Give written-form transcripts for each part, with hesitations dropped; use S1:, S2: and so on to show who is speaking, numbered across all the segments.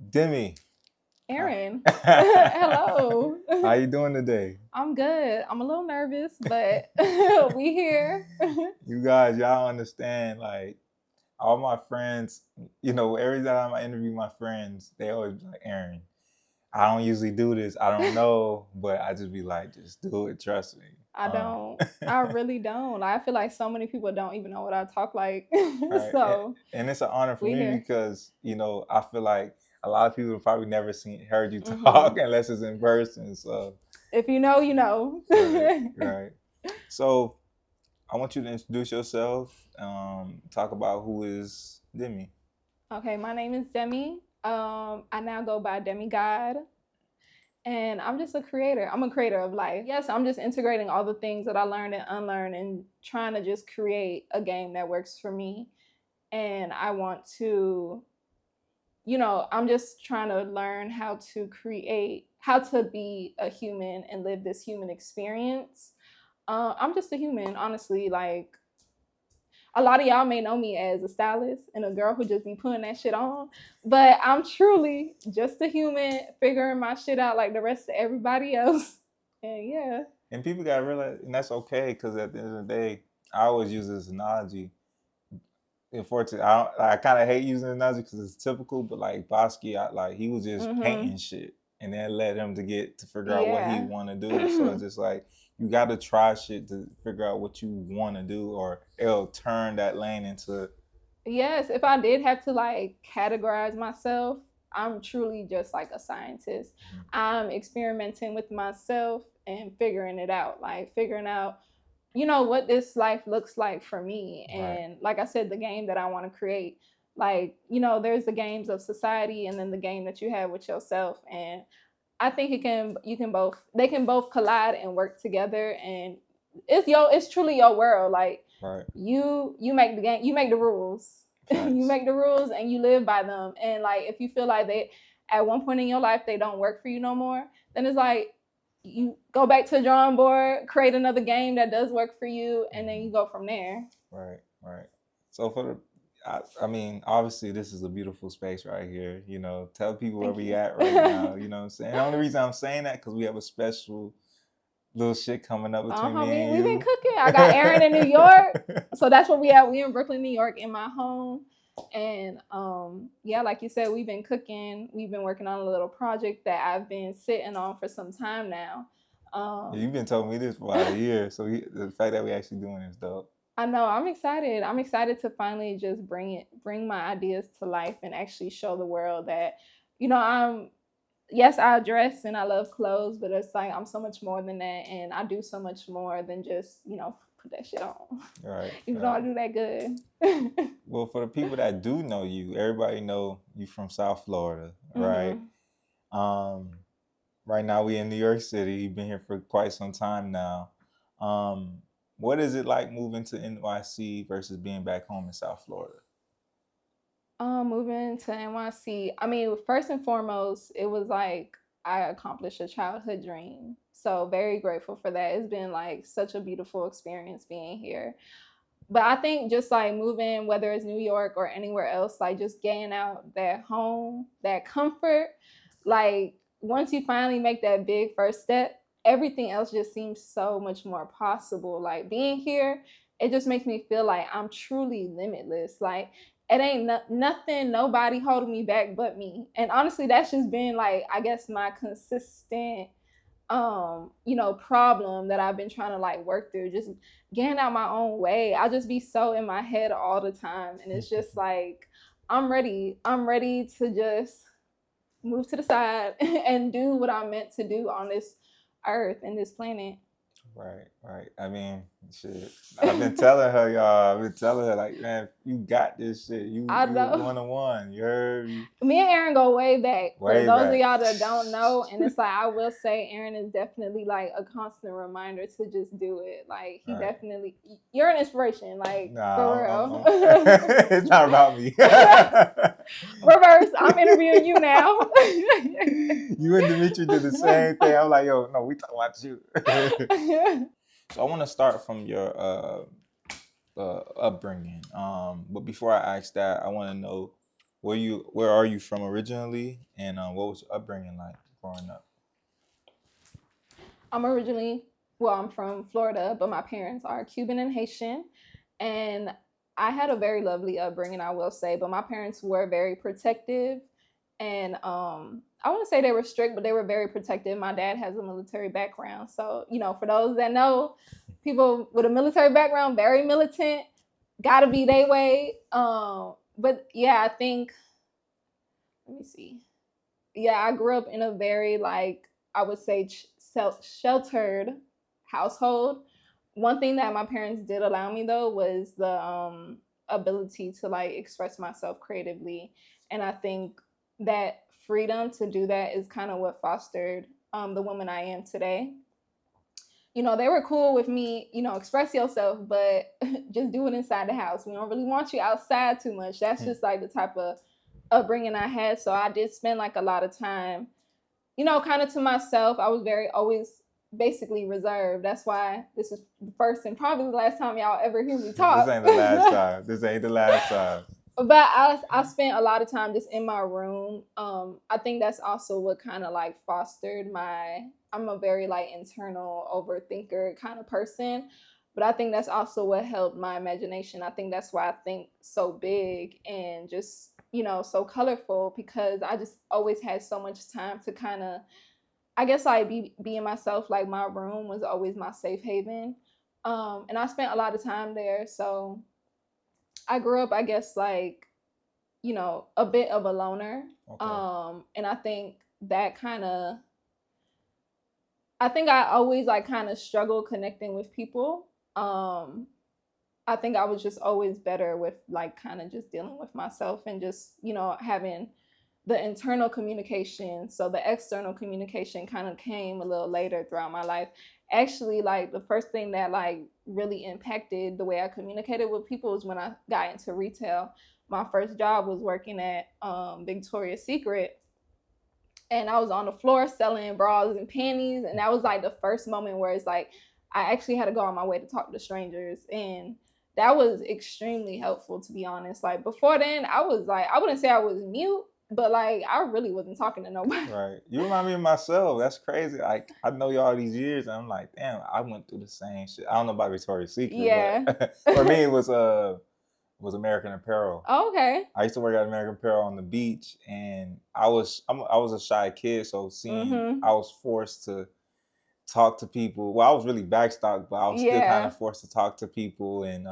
S1: Demi.
S2: Aaron,
S1: Hi.
S2: hello.
S1: How you doing today?
S2: I'm good. I'm a little nervous, but we here.
S1: You guys, y'all understand, like, all my friends, every time I interview my friends, they always be like, Aaron, I don't usually do this. I don't know, but I just be like, just do it. Trust me.
S2: I don't. I really don't. I feel like so many people don't even know what I talk like.
S1: Right.
S2: So
S1: And it's an honor for
S2: we
S1: me
S2: here.
S1: because, I feel like a lot of people have probably never heard you talk
S2: hmm
S1: unless it's in person. So,
S2: If you know, you know.
S1: right, right. So, I want you to introduce yourself, talk about who is Demi.
S2: Okay, my name is Demi. I now go by Demi God. And I'm just a creator. I'm a creator of life. Yes, I'm just integrating all the things that I learned and unlearned and trying to just create a game that works for me. And I want to, I'm just trying to learn how to create, how to be a human and live this human experience. I'm just a human, honestly. Like, a lot of y'all may know me as a stylist and a girl who just be putting that shit on, but I'm truly just a human figuring my shit out like the rest of everybody else. And yeah.
S1: And people got to realize, and that's okay, because at the end of the day, I always use this analogy. Unfortunately, I kind of hate using the analogy because it's typical, but like Bosky, he was just painting
S2: Mhm.
S1: shit, and then led him to figure out what he
S2: Yeah.
S1: want to do. So it's just like you got to try shit to figure out what you want to do, or it'll turn that lane into.
S2: Yes, if I did have to like categorize myself, I'm truly just like a scientist. I'm experimenting with myself and figuring it out, like figuring out, what this life looks like for me.
S1: Right.
S2: And like I said, the game that I want to create, like, there's the games of society and then the game that you have with yourself. And I think they can both collide and work together. And it's truly your world. Like,
S1: Right.
S2: you make the game, you make the rules. You
S1: Facts.
S2: make the rules and you live by them. And like, if you feel like they at one point in your life they don't work for you no more, then it's like you go back to the drawing board, create another game that does work for you, and then you go from there.
S1: Right, right. So I mean, obviously this is a beautiful space right here. Tell people where
S2: Thank
S1: we
S2: you.
S1: at right now. You know what I'm saying? The only reason I'm saying that because we have a special little shit coming up between me and
S2: We've been
S1: you.
S2: cooking. I got Aaron in New York, so that's where we at. We in Brooklyn, New York, in my home. And yeah, like you said, we've been cooking. We've been working on a little project that I've been sitting on for some time now.
S1: Yeah, you've been telling me this for about a year, so the fact that we actually doing this dope.
S2: I know, I'm excited. I'm excited to finally just bring my ideas to life and actually show the world that, I'm yes, I dress and I love clothes, but it's like I'm so much more than that, and I do so much more than just put that shit on.
S1: Right,
S2: Even though
S1: right.
S2: I do that good.
S1: Well, for the people that do know you, everybody know you from South Florida, right?
S2: hmm
S1: Um, right now we in New York City. You've been here for quite some time now. Um, what is it like moving to NYC versus being back home in South Florida?
S2: Moving to NYC. I mean, first and foremost, it was like I accomplished a childhood dream. So very grateful for that. It's been like such a beautiful experience being here. But I think just like moving, whether it's New York or anywhere else, like just getting out that home, that comfort, like once you finally make that big first step, everything else just seems so much more possible. Like being here, it just makes me feel like I'm truly limitless. Like it ain't nothing, nobody holding me back but me. And honestly, that's just been like, I guess, my consistent problem that I've been trying to like work through, just getting out my own way. I just be so in my head all the time, and it's just like I'm ready to just move to the side and do what I'm meant to do on this earth and this planet.
S1: Right, right. I mean, shit. I've been telling her, y'all. I've been telling her, like, man, you got this shit. You
S2: I
S1: you
S2: know.
S1: 1-on-1. You heard me.
S2: Me and Aaron go way back. For
S1: Way
S2: those of
S1: back.
S2: y'all that don't know, and it's like I will say, Aaron is definitely like a constant reminder to just do it. Like he
S1: Right.
S2: definitely, you're an inspiration. Like
S1: Nah,
S2: for real.
S1: it's not about me.
S2: Reverse. I'm interviewing you now.
S1: You and Dimitri did the same thing. I'm like, yo, no, we talking about you. So I want to start from your upbringing. But before I ask that, I want to know Where are you from originally, and what was your upbringing like growing up?
S2: I'm originally, well, I'm from Florida, but my parents are Cuban and Haitian. And I had a very lovely upbringing, I will say, but my parents were very protective. And I wouldn't say they were strict, but they were very protective. My dad has a military background. So, for those that know, people with a military background, very militant, gotta be their way. But yeah, I think, let me see. Yeah, I grew up in a very, like, I would say sheltered household. One thing that my parents did allow me though was the ability to like express myself creatively, and I think that freedom to do that is kind of what fostered the woman I am today. They were cool with me, express yourself, but just do it inside the house. We don't really want you outside too much. That's just like the type of upbringing I had. So I did spend like a lot of time, kind of to myself. I was very always basically reserved. That's why this is the first and probably the last time y'all ever hear me
S1: This
S2: talk.
S1: ain't the last time. This ain't the last time.
S2: But I spent a lot of time just in my room. I think that's also what kind of like fostered my. I'm a very like internal overthinker kind of person, but I think that's also what helped my imagination. I think that's why I think so big and just so colorful, because I just always had so much time to kind of, I guess, like being myself. Like my room was always my safe haven, and I spent a lot of time there. So I grew up, I guess, like, a bit of a loner.
S1: Okay.
S2: And I think that I think I always like kind of struggle connecting with people. Um, I think I was just always better with like kind of just dealing with myself and just, having the internal communication. So the external communication kind of came a little later throughout my life. Actually, like the first thing that like really impacted the way I communicated with people was when I got into retail. My first job was working at Victoria's Secret, and I was on the floor selling bras and panties, and that was like the first moment where it's like I actually had to go on my way to talk to strangers, and that was extremely helpful, to be honest. Like before then, I was like, I wouldn't say I was mute, but like I really wasn't talking to nobody.
S1: Right. You remind me of myself. That's crazy. Like I know you all these years, and I'm like, damn, I went through the same shit. I don't know about Victoria's Secret,
S2: Yeah.
S1: but for me it was American Apparel.
S2: Oh, okay.
S1: I used to work at American Apparel on the beach, and I was a shy kid, so seeing
S2: Mhm.
S1: I was forced to talk to people. Well, I was really backstock, but I was still kind
S2: Yeah.
S1: of forced to talk to people and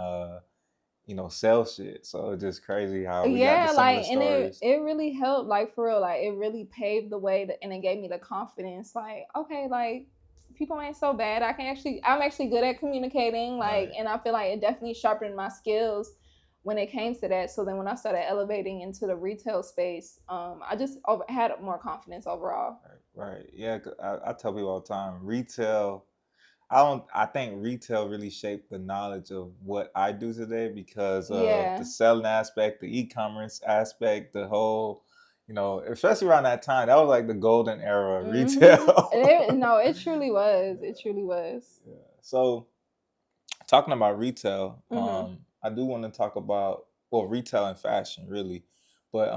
S1: sell shit. So it's just crazy how we got the
S2: Yeah,
S1: similar
S2: like, and it
S1: stories.
S2: it really helped, like, for real. Like it really paved the way and it gave me the confidence, like, okay, like people ain't so bad. I'm actually good at communicating, like,
S1: Right.
S2: and I feel like it definitely sharpened my skills when it came to that. So then when I started elevating into the retail space, I just had more confidence overall.
S1: Right. Yeah. 'Cause I tell people all the time, retail. I don't. I think retail really shaped the knowledge of what I do today because of the
S2: Yeah.
S1: selling aspect, the e-commerce aspect, the whole. Especially around that time, that was like the golden era of retail.
S2: No, it truly was. It truly was.
S1: Yeah. So talking about retail,
S2: Hmm.
S1: I do want to talk about retail and fashion really, but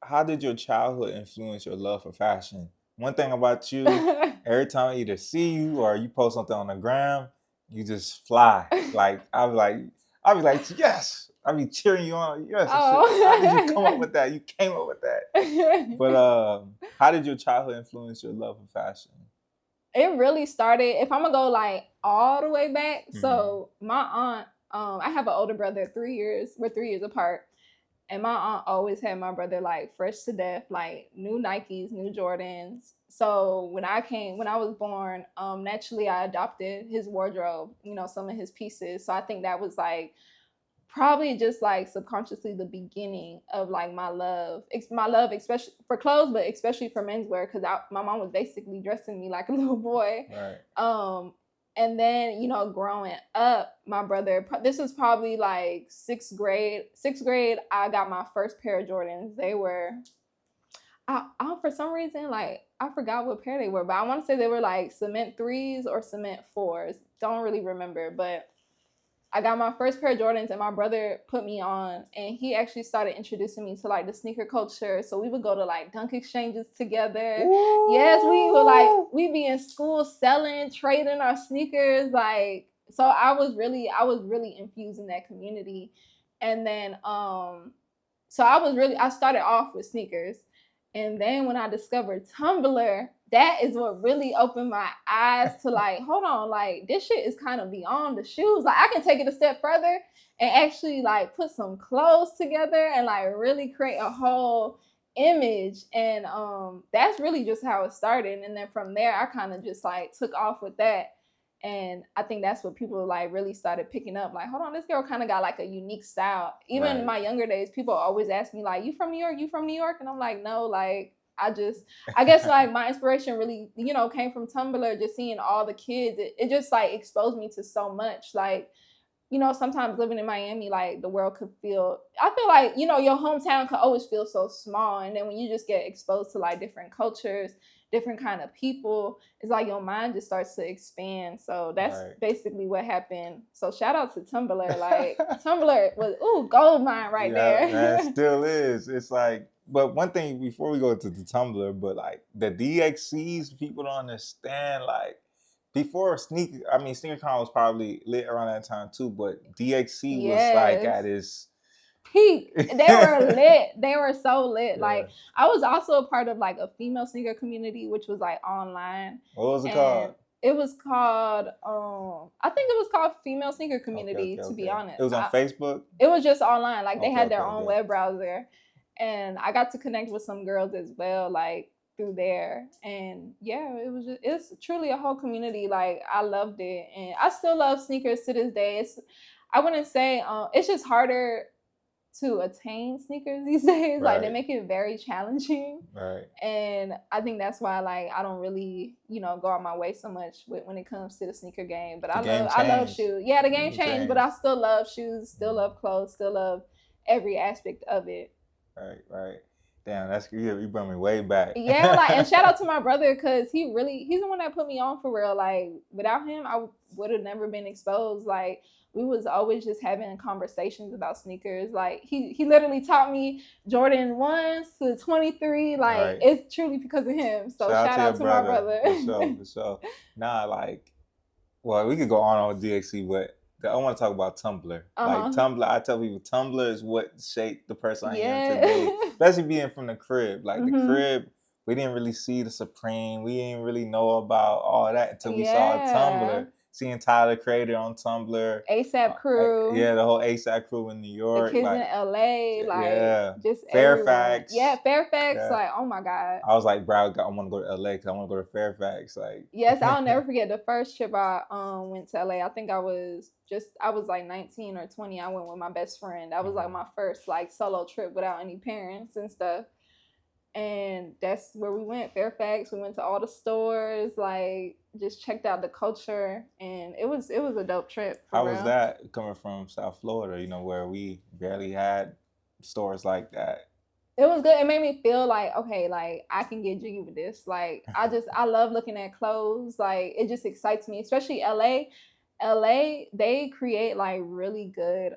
S1: how did your childhood influence your love for fashion? One thing about you, every time I either see you or you post something on the gram, you just fly. Like I'll be like, yes. I'll be cheering you on. Yes, and shit. How did you come up
S2: Oh.
S1: with that? You came up with that. But how did your childhood influence your love for fashion?
S2: It really started, if I'm gonna go like all the way back.
S1: Hmm.
S2: So my aunt, I have an older brother, 3 years. We're 3 years apart. And my aunt always had my brother like fresh to death, like new Nikes, new Jordans. So when I was born, naturally I adopted his wardrobe, some of his pieces. So I think that was like probably just like subconsciously the beginning of like my love, especially for clothes, but especially for menswear, because my mom was basically dressing me like a little boy.
S1: Right.
S2: um and then growing up, my brother, this was probably like sixth grade, I got my first pair of Jordans. They were, I for some reason, like, I forgot what pair they were, but I want to say they were like cement threes or cement fours. Don't really remember, but I got my first pair of Jordans, and my brother put me on, and he actually started introducing me to like the sneaker culture. So we would go to like dunk exchanges together.
S1: Ooh.
S2: Yes, we'd be in school selling, trading our sneakers. Like, so I was really infused in that community. And then so I started off with sneakers. And then when I discovered Tumblr, that is what really opened my eyes to like, hold on, like this shit is kind of beyond the shoes. Like I can take it a step further and actually like put some clothes together and like really create a whole image. And that's really just how it started. And then from there I kind of just like took off with that. And I think that's what people like really started picking up. Like, hold on, this girl kind of got like a unique style. Even in my younger days, people always ask me like, "You from New York? You from New York?" And I'm like, "No, like I guess like my inspiration really, came from Tumblr. Just seeing all the kids, it just like exposed me to so much. Like, sometimes living in Miami, like the world could feel. I feel like your hometown could always feel so small, and then when you just get exposed to like different cultures, different kind of people, it's like your mind just starts to expand. So that's basically what happened. So shout out to Tumblr. Like Tumblr was gold mine right there.
S1: That still is. It's like, but one thing before we go to the Tumblr, but like the DXCs, people don't understand. Like before SneakerCon was probably lit around that time too, but DXC was like at its
S2: peak. They were lit. They were so lit. Yeah. Like I was also a part of like a female sneaker community, which was like online.
S1: What was it called?
S2: It was called I think it was called Female Sneaker Community, to be honest.
S1: It was on Facebook?
S2: It was just online. Like they had their own web browser. And I got to connect with some girls as well, like through there. And yeah, it's truly a whole community. Like I loved it. And I still love sneakers to this day. I wouldn't say it's just harder to attain sneakers these days. Like they make it very challenging.
S1: Right.
S2: And I think that's why like I don't really, go out my way so much when it comes to the sneaker game. But I love shoes. Yeah, the game changed, but I still love shoes, still love clothes, still love every aspect of it.
S1: Right. Damn, that's you brought me way back.
S2: Yeah, like, and shout out to my brother, because he's the one that put me on for real. Like without him, I would have never been exposed. Like we was always just having conversations about sneakers. Like he literally taught me Jordan 1s to 23. Like it's truly because of him. So shout out to my brother.
S1: For sure. Nah, like, well, we could go on with DXC, but I want to talk about Tumblr. Like Tumblr, I tell people Tumblr is what shaped the person I am today. Especially being from the crib. Like the crib, we didn't really see the Supreme. We didn't really know about all that until we saw Tumblr. Seeing Tyler Creator on Tumblr.
S2: ASAP Crew.
S1: The whole ASAP Crew in New York.
S2: The kids in LA. Like just
S1: Fairfax.
S2: Everywhere. Yeah, Fairfax. Yeah. Like, oh my God.
S1: I was like, bro, I want to go to LA because I want to go to Fairfax. Like,
S2: yes, I'll never forget the first trip I went to LA. I think I was like 19 or 20. I went with my best friend. That was like my first like solo trip without any parents and stuff. And that's where we went, Fairfax. We went to all the stores, like just checked out the culture, and it was a dope trip.
S1: How was that coming from South Florida, where we barely had stores like that?
S2: It was good. It made me feel like, okay, like I can get jiggy with this. Like I love looking at clothes. Like it just excites me, especially LA. LA, they create like really good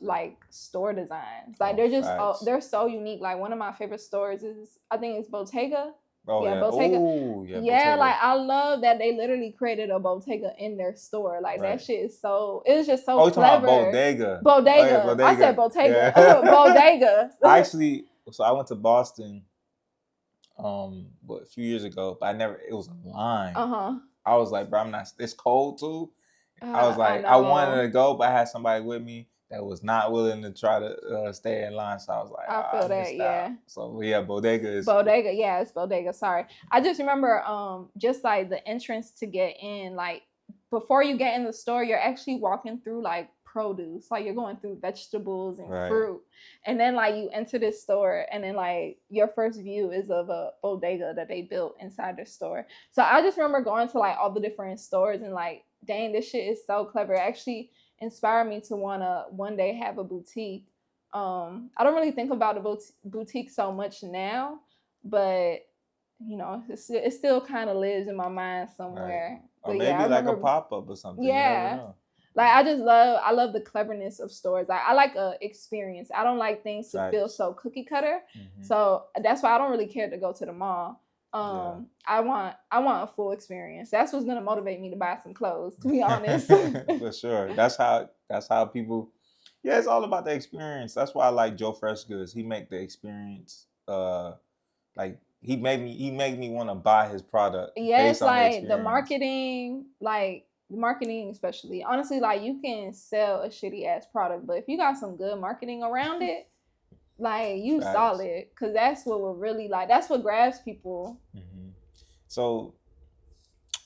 S2: like store designs. Like they're just they're so unique. Like one of my favorite stores is, I think it's Bottega.
S1: Bottega.
S2: Ooh, Bottega. Like I love that they literally created a Bottega in their store. Like that shit is it's just so clever.
S1: Bodega.
S2: Bodega. I said Bottega. Yeah. Bodega.
S1: I went to Boston a few years ago, but it was a line. I was like, bro, it's cold too. I was like, I wanted to go, but I had somebody with me that was not willing to try to stay in line. So I was like,
S2: I feel that, yeah.
S1: So yeah, Bodega is...
S2: Bodega, yeah, it's Bodega, sorry. I just remember just like the entrance to get in, like before you get in the store, you're actually walking through like produce. Like you're going through vegetables and fruit. And then like you enter this store, and then like your first view is of a bodega that they built inside the store. So I just remember going to like all the different stores and like, dang, this shit is so clever. It actually inspired me to want to one day have a boutique. I don't really think about a boutique so much now, but it still kind of lives in my mind somewhere.
S1: Or maybe like a pop-up or something.
S2: Yeah. Like I love the cleverness of stores. Like I like a experience. I don't like things to feel
S1: Facts.
S2: so cookie cutter.
S1: Mm-hmm.
S2: So that's why I don't really care to go to the mall.
S1: Yeah.
S2: I want a full experience. That's what's gonna motivate me to buy some clothes, to be honest.
S1: For sure. That's how people. Yeah, it's all about the experience. That's why I like Joe Fresh Goods. He make the experience. Like he made me want to buy his product based
S2: Yes,
S1: on the
S2: like
S1: experience.
S2: the marketing especially. Honestly, like you can sell a shitty ass product, but if you got some good marketing around it, like you
S1: Facts.
S2: solid, because that's what will really like that's what grabs people.
S1: Hmm. So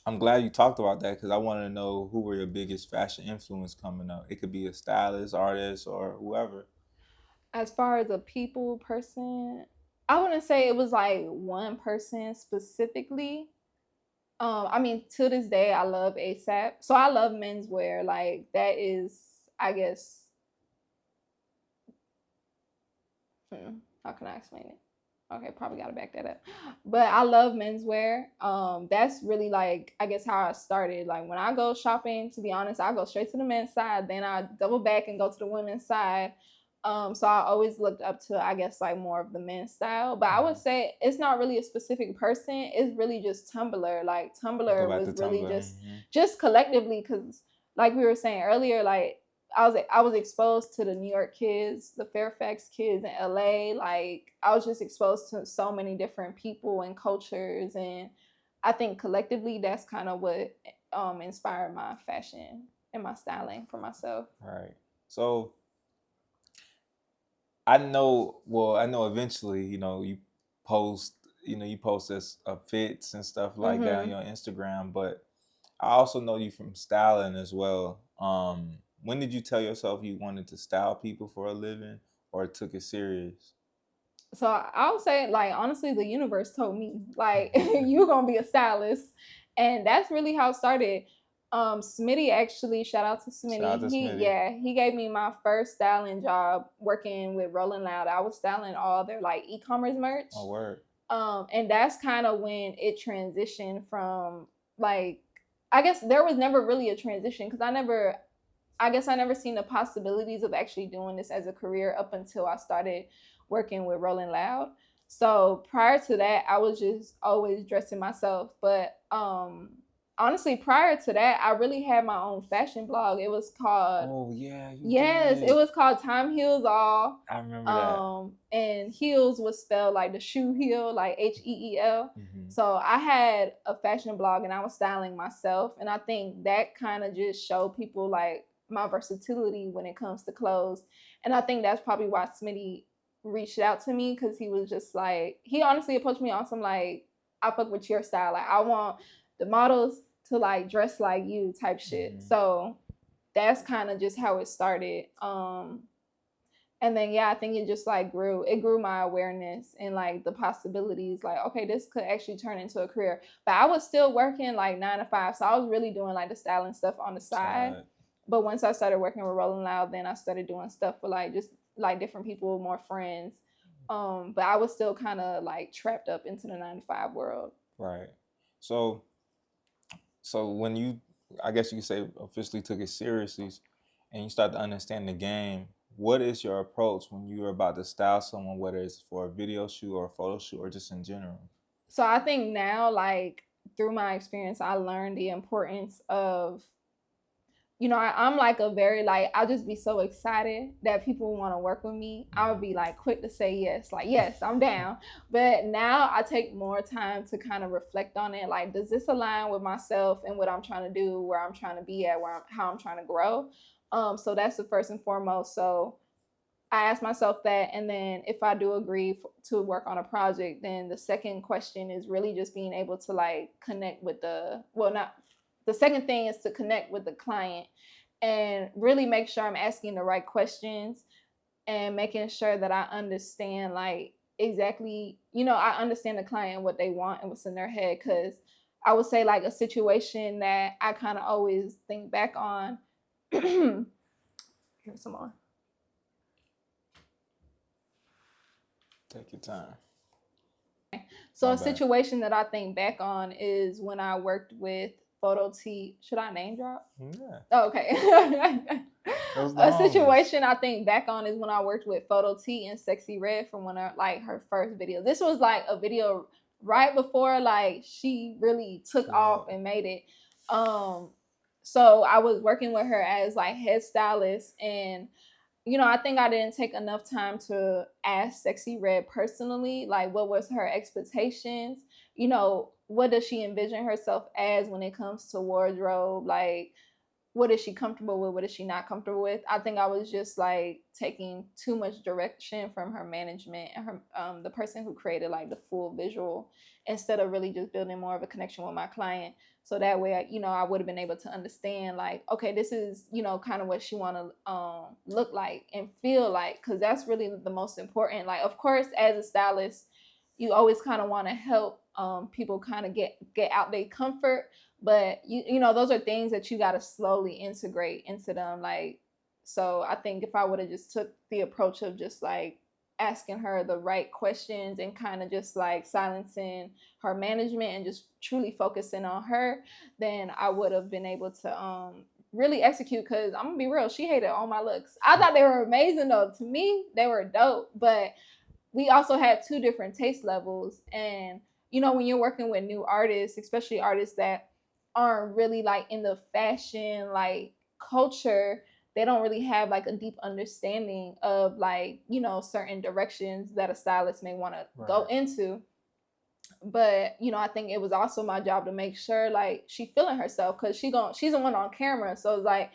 S1: I'm glad you talked about that because I want to know who were your biggest fashion influence coming up. It could be a stylist, artist, or whoever.
S2: As far as a people person, I wouldn't say it was like one person specifically. I mean, to this day, I love ASAP. So I love menswear. Like that is, I guess, how can I explain it? Okay, probably gotta back that up. But I love menswear. That's really like I guess how I started. Like when I go shopping, to be honest, I go straight to the men's side, then I double back and go to the women's side. So I always looked up to I guess like more of the men's style. But I would
S1: Mhm.
S2: say it's not really a specific person. It's really just Tumblr. Like
S1: Go
S2: Tumblr
S1: back
S2: was
S1: to
S2: really
S1: Tumblr.
S2: just collectively because like we were saying earlier, like I was exposed to the New York kids, the Fairfax kids in LA. Like I was just exposed to so many different people and cultures, and I think collectively that's kind of what inspired my fashion and my styling for myself.
S1: Right. So I know eventually, post, you post this fits and stuff like that on
S2: Mm-hmm.
S1: your Instagram, but I also know you from styling as well. When did you tell yourself you wanted to style people for a living or took it serious?
S2: So I'll say, like, honestly, the universe told me, like, you're gonna be a stylist, and that's really how it started. Smitty actually, shout out to
S1: Shout out
S2: Smitty.
S1: to
S2: He
S1: Smitty.
S2: yeah, he gave me my first styling job working with Rolling Loud. I was styling all their like e-commerce merch.
S1: Oh, word.
S2: And that's kind of when it transitioned from like, I guess there was never really a transition because I guess I never seen the possibilities of actually doing this as a career up until I started working with Rolling Loud. So prior to that, I was just always dressing myself. But honestly, prior to that, I really had my own fashion blog. It was called
S1: Oh, yeah, you
S2: Yes, it
S1: did.
S2: was called Time Heals All.
S1: I remember that.
S2: And heels was spelled like the shoe heel, like HEEL.
S1: Hmm.
S2: So I had a fashion blog and I was styling myself. And I think that kind of just showed people like my versatility when it comes to clothes. And I think that's probably why Smitty reached out to me because he was just like, he honestly approached me on some like, I fuck with your style. Like, I want the models to like dress like you type shit.
S1: Hmm.
S2: So that's kind of just how it started. And then yeah, I think it just like grew. It grew my awareness and like the possibilities. Like, okay, this could actually turn into a career. But I was still working like 9 to 5, so I was really doing like the styling stuff on the side.
S1: Side.
S2: But once I started working with Rolling Loud, then I started doing stuff for like just like different people, more friends. But I was still kind of like trapped up into the 9 to 5 world.
S1: Right. So, so when you, I guess you could say, officially took it seriously, and you start to understand the game, what is your approach when you're about to style someone, whether it's for a video shoot or a photo shoot or just in general?
S2: So I think now, like through my experience, I learned the importance of I'm like a very like I'll just be so excited that people want to work with me. I would be like quick to say yes, like yes, I'm down. But now I take more time to kind of reflect on it. Like, does this align with myself and what I'm trying to do, where I'm trying to be at, how I'm trying to grow? So that's the first and foremost. So I ask myself that, and then if I do agree to work on a project, then the second question is really just being able to like connect with not the second thing is to connect with the client and really make sure I'm asking the right questions and making sure that I understand like exactly, I understand the client and what they want and what's in their head. Cause I would say like a situation that I kind of always think back on. Here's some more.
S1: Take your time.
S2: So
S1: My
S2: a
S1: bad.
S2: situation that I think back on is when I worked with Photo T. Should I name drop?
S1: Yeah.
S2: Oh, okay. A situation I think back on is when I worked with Photo T and Sexy Red from one of like her first video. This was like a video right before like she really took off and made it. So I was working with her as like head stylist, and I think I didn't take enough time to ask Sexy Red personally, like what was her expectations, what does she envision herself as when it comes to wardrobe, like what is she comfortable with, what is she not comfortable with. I think I was just like taking too much direction from her management and her the person who created like the full visual, instead of really just building more of a connection with my client. So that way I would have been able to understand like, okay, this is kind of what she want to look like and feel like, because that's really the most important. Like, of course, as a stylist, you always kind of want to help people kind of get out their comfort, but those are things that you got to slowly integrate into them. Like, so I think if I would have just took the approach of just like asking her the right questions and kind of just like silencing her management and just truly focusing on her, then I would have been able to really execute. Because I'm gonna be real, she hated all my looks. I thought they were amazing though. To me, they were dope, but we also had two different taste levels. And when you're working with new artists, especially artists that aren't really like in the fashion like culture, they don't really have like a deep understanding of like certain directions that a stylist may want to go into. But I think it was also my job to make sure like she feeling herself, because she's the one on camera. So it's like,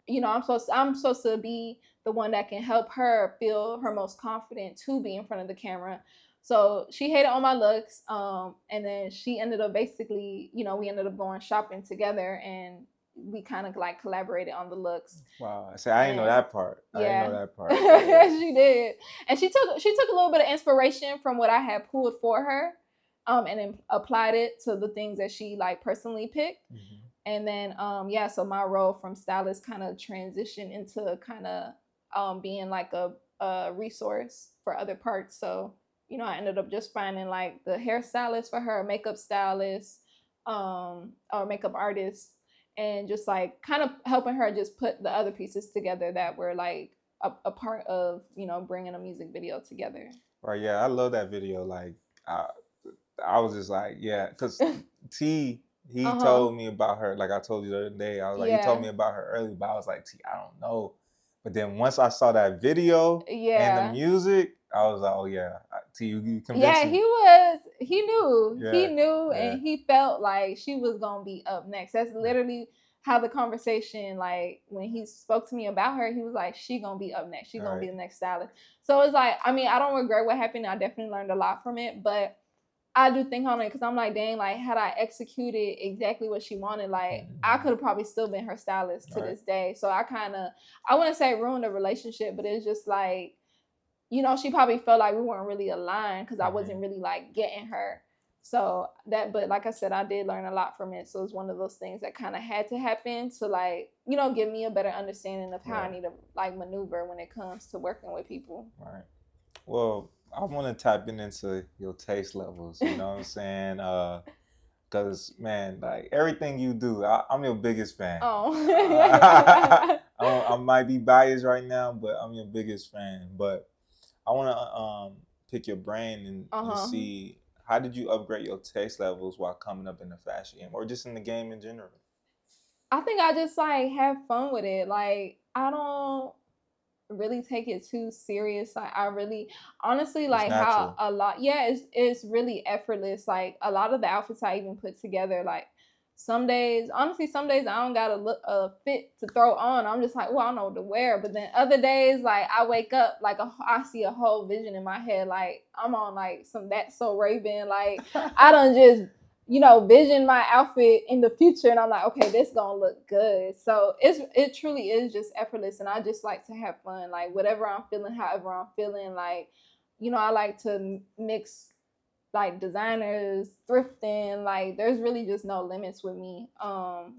S2: I'm supposed to be the one that can help her feel her most confident to be in front of the camera. So she hated all my looks, and then she ended up basically, we ended up going shopping together, and we kind of like collaborated on the looks.
S1: Wow, I didn't know that part.
S2: Yeah.
S1: I didn't know that part.
S2: She did, and she took a little bit of inspiration from what I had pulled for her, and then applied it to the things that she like personally picked. Mm-hmm. And then so my role from stylist kind of transitioned into kind of being like a resource for other parts. So I ended up just finding like the hairstylist for her, makeup stylist, or makeup artist, and just like kind of helping her just put the other pieces together that were like a part of bringing a music video together.
S1: Right. Yeah, I love that video. Like I was just like, yeah, because T, he told me about her. Like I told you the other day, I was like, he told me about her early, but I was like, T, I don't know. But then once I saw that video and the music, I was like, oh yeah, T, you convinced me.
S2: Yeah, he knew, and he felt like she was gonna be up next. That's literally how the conversation, like when he spoke to me about her, he was like, she gonna be up next. She gonna be the next stylist. So it's like, I mean, I don't regret what happened. I definitely learned a lot from it, but I do think on it because I'm like, dang, like had I executed exactly what she wanted, like I could have probably still been her stylist to this day. So I wouldn't say ruined the relationship, but it's just like, she probably felt like we weren't really aligned because I wasn't really like getting her. So but like I said, I did learn a lot from it. So it's one of those things that kind of had to happen to like, give me a better understanding of how I need to like maneuver when it comes to working with people.
S1: Right. Well, I want to tap into your taste levels, you know what I'm saying? Because, man, like everything you do, I'm your biggest fan.
S2: Oh.
S1: I might be biased right now, but I'm your biggest fan. But I want to pick your brain and see, how did you upgrade your taste levels while coming up in the fashion game or just in the game in general?
S2: I think I just like have fun with it. Like I don't really take it too serious. Like I really honestly like how a lot it's really effortless. Like a lot of the outfits I even put together, like some days I don't got a fit to throw on. I'm just like, well, I don't know what to wear. But then other days, like I wake up like I see a whole vision in my head. Like I'm on like some That's So Raven. Like I don't just vision my outfit in the future, and I'm like, okay, this gonna look good. So it truly is just effortless, and I just like to have fun. Like whatever I'm feeling, however I'm feeling, like I like to mix like designers, thrifting. Like there's really just no limits with me.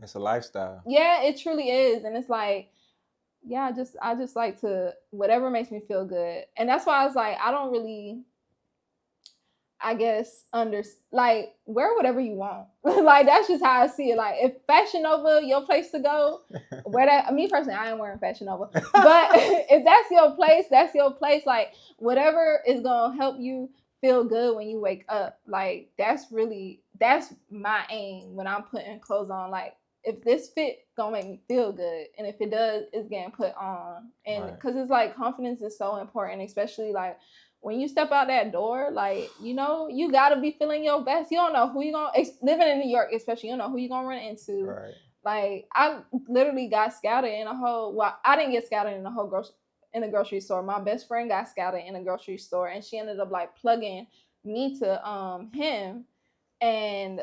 S1: It's a lifestyle.
S2: Yeah, it truly is, and it's like, yeah, I just like to whatever makes me feel good, and that's why I was like, I guess like wear whatever you want. Like that's just how I see it. Like if Fashion Nova your place to go, wear that. Me personally, I ain't wearing Fashion Nova, but if that's your place, that's your place. Like whatever is gonna help you feel good when you wake up. Like that's my aim when I'm putting clothes on. Like if this fit gonna make me feel good, and if it does, it's getting put on. And because it's like confidence is so important, especially like when you step out that door, like you gotta be feeling your best. You don't know who you gonna living in New York, especially you don't know who you gonna run into.
S1: Right.
S2: Like I literally got scouted in a whole. Well, I didn't get scouted in a whole grocery store. My best friend got scouted in a grocery store, and she ended up like plugging me to him. And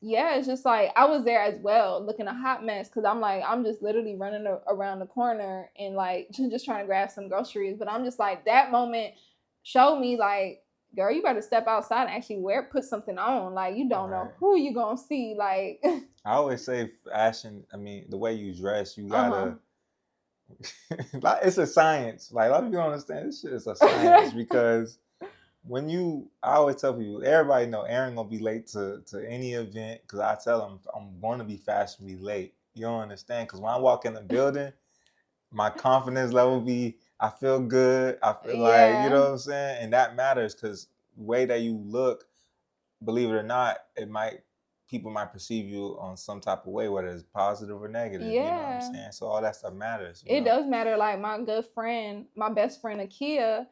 S2: yeah, it's just like I was there as well, looking a hot mess because I'm just literally running around the corner and like just trying to grab some groceries. But I'm just like that moment showed me like, girl, you better step outside and actually put something on. Like you don't know who you gonna see. Like
S1: I always say fashion. I mean, the way you dress, you
S2: uh-huh.
S1: gotta. Like, it's a science. Like a lot of people don't understand this shit is a science because I always tell people, everybody know Aaron gonna be late to any event because I tell them I'm going to be fashionably late. You don't understand because when I walk in the building, my confidence level I feel good. I feel like, you know what I'm saying, and that matters because the way that you look, believe it or not, people might perceive you on some type of way, whether it's positive or negative.
S2: Yeah.
S1: You know what I'm saying? So all that stuff matters.
S2: It does matter. Like my best friend Akia,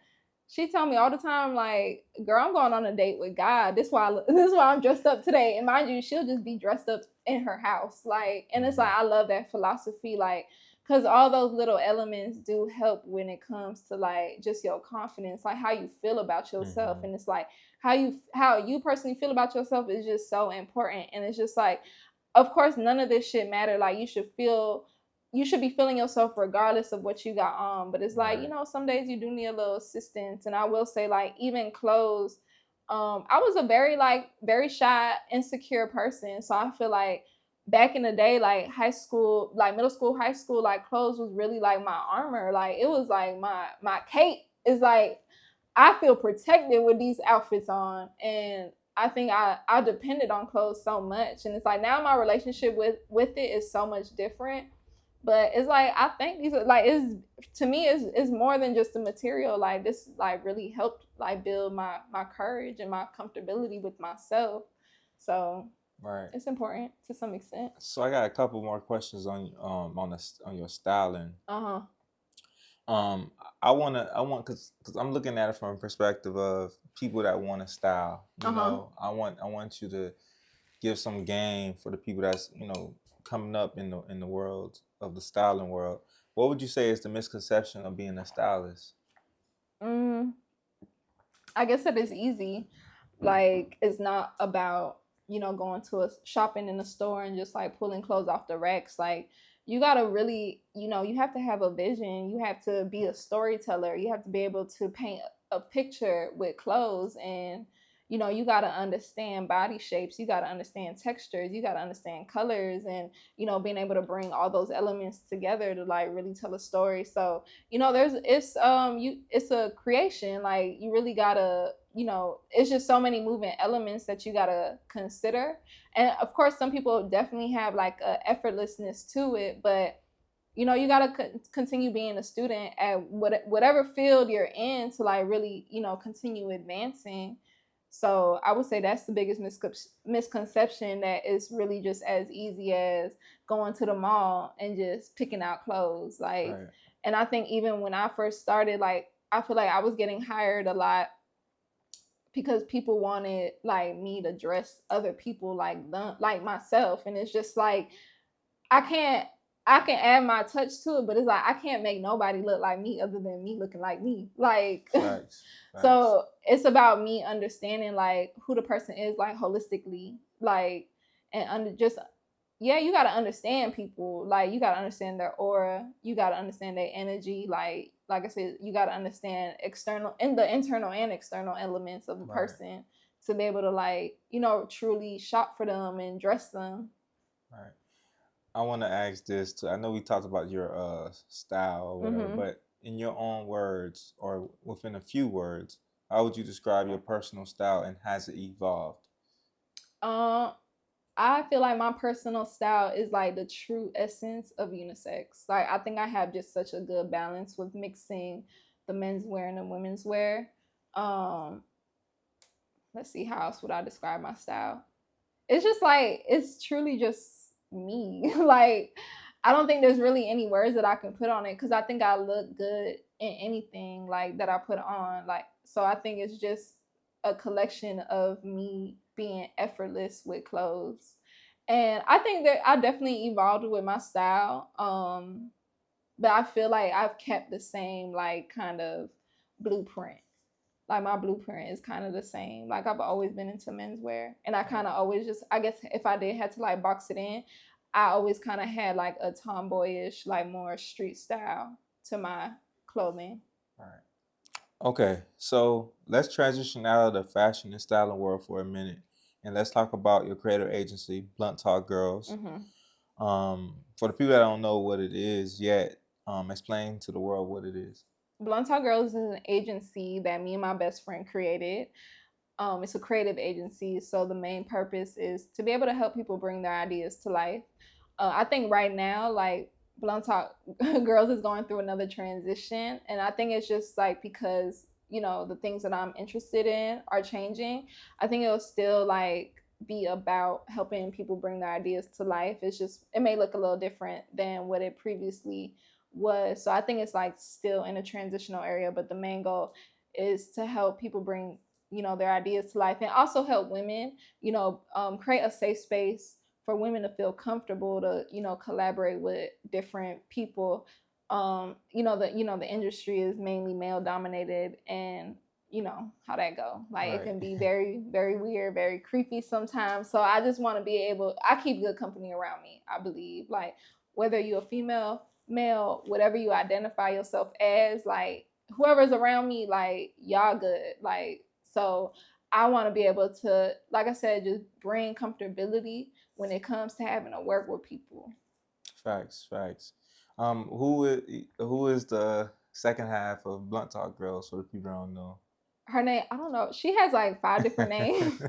S2: she tell me all the time, like, girl, I'm going on a date with God. This is why I'm dressed up today. And mind you, she'll just be dressed up in her house. Like, and it's like I love that philosophy, like, because all those little elements do help when it comes to like just your confidence, like how you feel about yourself. And it's like how you personally feel about yourself is just so important. And it's just like, of course, none of this shit matter. Like you should be feeling yourself regardless of what you got on. But it's like, some days you do need a little assistance. And I will say, like, even clothes, I was a very shy, insecure person. So I feel like back in the day, like high school, like middle school, high school, like clothes was really like my armor. Like it was like my cape is like I feel protected with these outfits on. And I think I depended on clothes so much. And it's like now my relationship with it is so much different. But it's like I think these are like is to me is more than just the material. Like this like really helped like build my courage and my comfortability with myself. So it's important to some extent.
S1: So I got a couple more questions on your styling. I want because I'm looking at it from a perspective of people that want to style. You know, I want you to give some game for the people that's coming up in the world of the styling world. What would you say is the misconception of being a stylist?
S2: I guess it is easy. Like it's not about going to a shopping in a store and just like pulling clothes off the racks. Like you gotta really you have to have a vision. You have to be a storyteller. You have to be able to paint a picture with clothes. And you got to understand body shapes, you got to understand textures, you got to understand colors, and being able to bring all those elements together to like really tell a story. So it's a creation. Like you really gotta it's just so many moving elements that you gotta consider. And of course some people definitely have like a effortlessness to it, but you got to continue being a student at whatever field you're in to like really continue advancing. So I would say that's the biggest misconception, that it's really just as easy as going to the mall and just picking out clothes. Like, and I think even when I first started, like I feel like I was getting hired a lot because people wanted like me to dress other people like them, like myself. And it's just like I can add my touch to it, but it's like I can't make nobody look like me other than me looking like me. Like so it's about me understanding like who the person is like holistically. Like and you got to understand people. Like you got to understand their aura, you got to understand their energy. Like I said, you got to understand the internal and external elements of a person to be able to like truly shop for them and dress them.
S1: Right. I want to ask this too. I know we talked about your style or whatever, but in your own words or within a few words, How would you describe your personal style and has it evolved?
S2: Um, I feel like my personal style is like the true essence of unisex. Like I think I have just such a good balance with mixing the men's wear and the women's wear. Um, let's see, how else would I describe my style? It's just like it's truly just me. Like I don't think there's really any words that I can put on it because I think I look good in anything like that I put on. Like so I think it's just a collection of me being effortless with clothes. And I think that I definitely evolved with my style. But I feel like I've kept the same like kind of blueprint. Like my blueprint is kind of the same. Like I've always been into menswear, and I kind of always just, I guess, if I did had to like box it in, I always kind of had like a tomboyish, like more street style to my clothing.
S1: All right. Okay, so let's transition out of the fashion and styling world for a minute, and let's talk about your creative agency, Blunt Talk Girls.
S2: Hmm.
S1: For the people that don't know what it is yet, explain to the world what it is.
S2: Blunt Talk Girls is an agency that me and my best friend created. It's a creative agency, so the main purpose is to be able to help people bring their ideas to life. I think right now, like Blunt Talk Girls is going through another transition, and I think it's just like because the things that I'm interested in are changing. I think it'll still like be about helping people bring their ideas to life. It's just it may look a little different than what it previously was. So I think it's like still in a transitional area, but the main goal is to help people bring their ideas to life and also help women create a safe space for women to feel comfortable to collaborate with different people. The industry is mainly male dominated, and you know how that go. Like it
S1: Right.
S2: can be very very weird, very creepy sometimes. So I just want to be able, I keep good company around me, I believe. Like whether you're a female, male, whatever you identify yourself as, like whoever's around me, like y'all good. Like so I want to be able to, like I said, just bring comfortability when it comes to having to work with people.
S1: Facts, facts. Who is the second half of Blunt Talk Girls for the people that don't know?
S2: Her name, I don't know. She has like 5 different names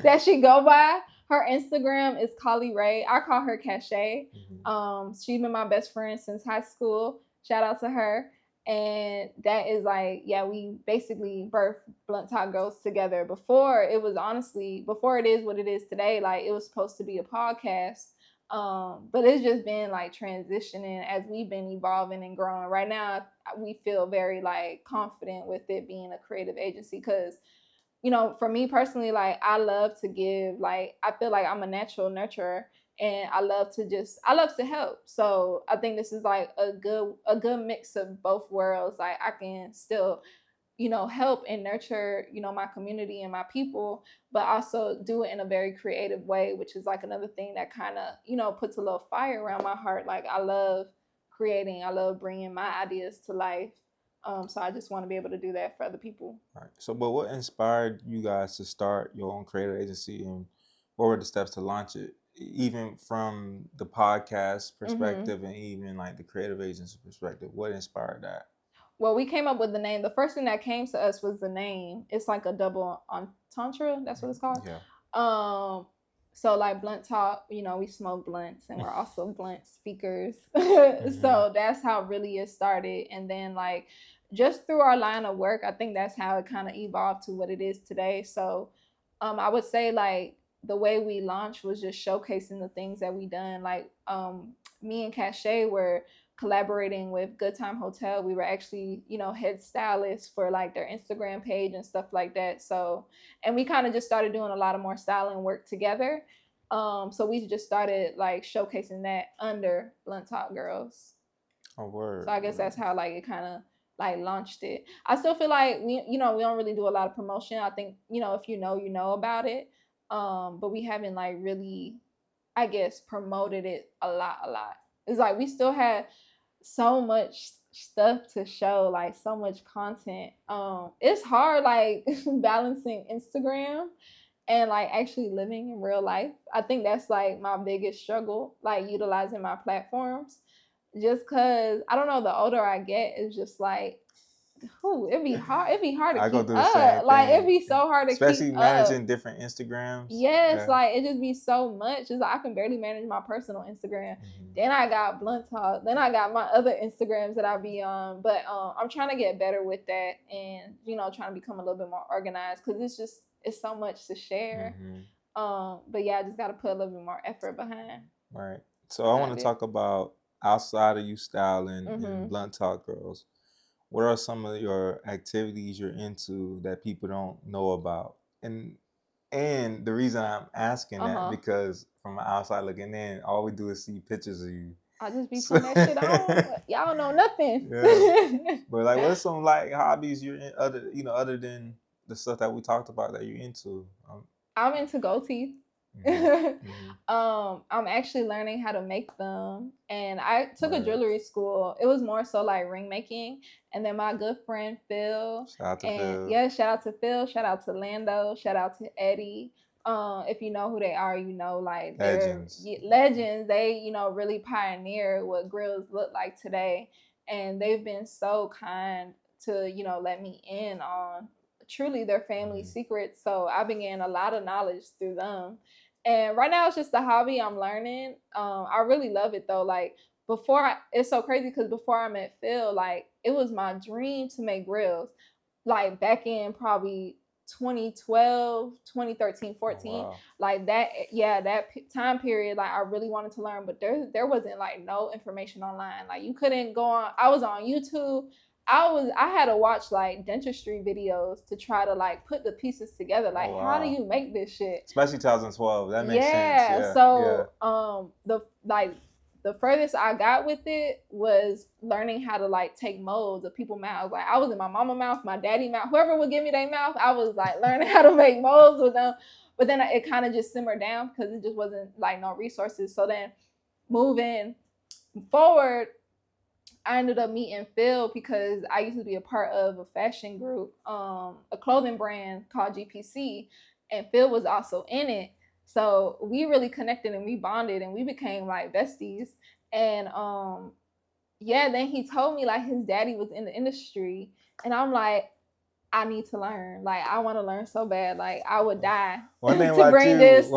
S2: that she go by. Her Instagram is Kali Ray. I call her Cachet.
S1: Mhm.
S2: She's been my best friend since high school. Shout out to her. And that is like, yeah, we basically birthed Blunt Talk Girls together. Before it was honestly, before it is what it is today, like it was supposed to be a podcast. But it's just been like transitioning as we've been evolving and growing. Right now, we feel very like confident with it being a creative agency because for me personally, like I love to give, like I feel like I'm a natural nurturer, and I love to help. So I think this is like a good mix of both worlds. Like I can still help and nurture, my community and my people, but also do it in a very creative way, which is like another thing that kind of, puts a little fire around my heart. Like I love creating, I love bringing my ideas to life. So I just want to be able to do that for other people.
S1: Right. So, but what inspired you guys to start your own creative agency, and what were the steps to launch it? Even from the podcast
S2: Hmm.
S1: perspective, and even like the creative agency perspective, what inspired that?
S2: Well, we came up with the name. The first thing that came to us was the name. It's like a double entendre. That's what it's called.
S1: Yeah.
S2: Um, so like blunt talk, we smoke blunts and we're also blunt speakers.
S1: Hmm.
S2: So that's how really it started. And then like just through our line of work, I think that's how it kind of evolved to what it is today. So I would say like the way we launched was just showcasing the things that we done. Like me and Cachet were collaborating with Good Time Hotel. We were actually, head stylists for like their Instagram page and stuff like that. So, and we kind of just started doing a lot of more styling work together. So we just started like showcasing that under Blunt Talk Girls.
S1: Oh,
S2: So
S1: word,
S2: I guess
S1: word.
S2: that's how like it kind of like launched it. I still feel like we don't really do a lot of promotion. I think if you know about it, but we haven't like really, I guess, promoted it a lot. It's like we still had so much stuff to show, like so much content. It's hard like balancing Instagram and like actually living in real life. I think that's like my biggest struggle, like utilizing my platforms. Just cause I don't know, the older I get, it's just like it'd be hard. It'd be hard to
S1: I go
S2: keep
S1: through the same
S2: up. Like it'd
S1: thing,
S2: be so hard to keep
S1: especially
S2: up.
S1: managing different Instagrams.
S2: Yes,
S1: Yeah.
S2: like it just be so much. It's like I can barely manage my personal Instagram. Then I got Blunt Talk. Then I got my other Instagrams that I be on. But I'm trying to get better with that, and trying to become a little bit more organized because it's so much to share. But yeah, I just got to put a little bit more effort behind.
S1: Right. So I want to talk about outside of you styling
S2: Mm-hmm.
S1: and Blunt Talk Girls. What are some of your activities you're into that people don't know about? And the reason I'm asking that because from the outside looking in, all we do is see pictures of you.
S2: I just be putting that shit on. Y'all know nothing.
S1: Yeah. But like, what's some like hobbies you're in other than the stuff that we talked about that you're into?
S2: I'm into gold teeth. I'm actually learning how to make them, and I took a jewelry school. It was more so like ring making, and then my good friend Phil,
S1: shout out to Phil.
S2: Yeah, shout out to Phil, shout out to Lando, shout out to Eddie. If you know who they are, like
S1: legends.
S2: They're legends. They really pioneered what grills look like today, and they've been so kind to let me in on truly their family secrets. So I began a lot of knowledge through them. And right now it's just a hobby I'm learning. I really love it though. Like it's so crazy because before I met Phil, like it was my dream to make grills. Like back in probably 2012, 2013, 14. Oh, wow. Like that time period, like I really wanted to learn, but there wasn't like no information online. Like you couldn't go on. I was on YouTube. I had to watch like dentistry videos to try to like put the pieces together. Like, oh, wow. How do you make this shit?
S1: Especially 2012. That makes sense. Yeah.
S2: So the furthest I got with it was learning how to like take molds of people's mouths. Like I was in my mama mouth, my daddy mouth, whoever would give me their mouth, I was like learning how to make molds with them. But then it kind of just simmered down because it just wasn't like no resources. So then moving forward, I ended up meeting Phil because I used to be a part of a fashion group, a clothing brand called GPC, and Phil was also in it. So we really connected and we bonded and we became like besties. And then he told me like his daddy was in the industry, and I'm like, I need to learn. Like I want to learn so bad. Like I would die to bring this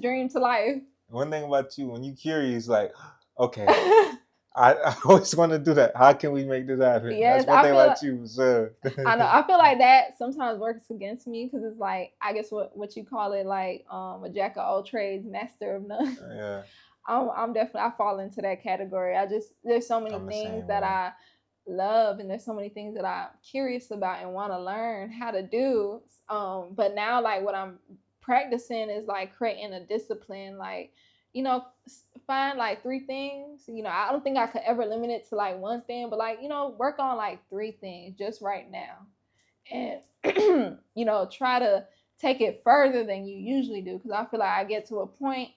S2: dream to life.
S1: One thing about you, when you curious, like, okay. I always want to do that. How can we make this happen?
S2: Yes,
S1: that's one thing about you, sir.
S2: I know. I feel like that sometimes works against me because it's like, I guess what you call it, like a jack of all trades, master of none.
S1: Yeah.
S2: I'm definitely, I fall into that category. There's so many things that I love, and there's so many things that I'm curious about and want to learn how to do. But now like what I'm practicing is like creating a discipline, like, find like 3 things. I don't think I could ever limit it to like one thing, but like, work on like 3 things just right now. And, try to take it further than you usually do. Cause I feel like I get to a point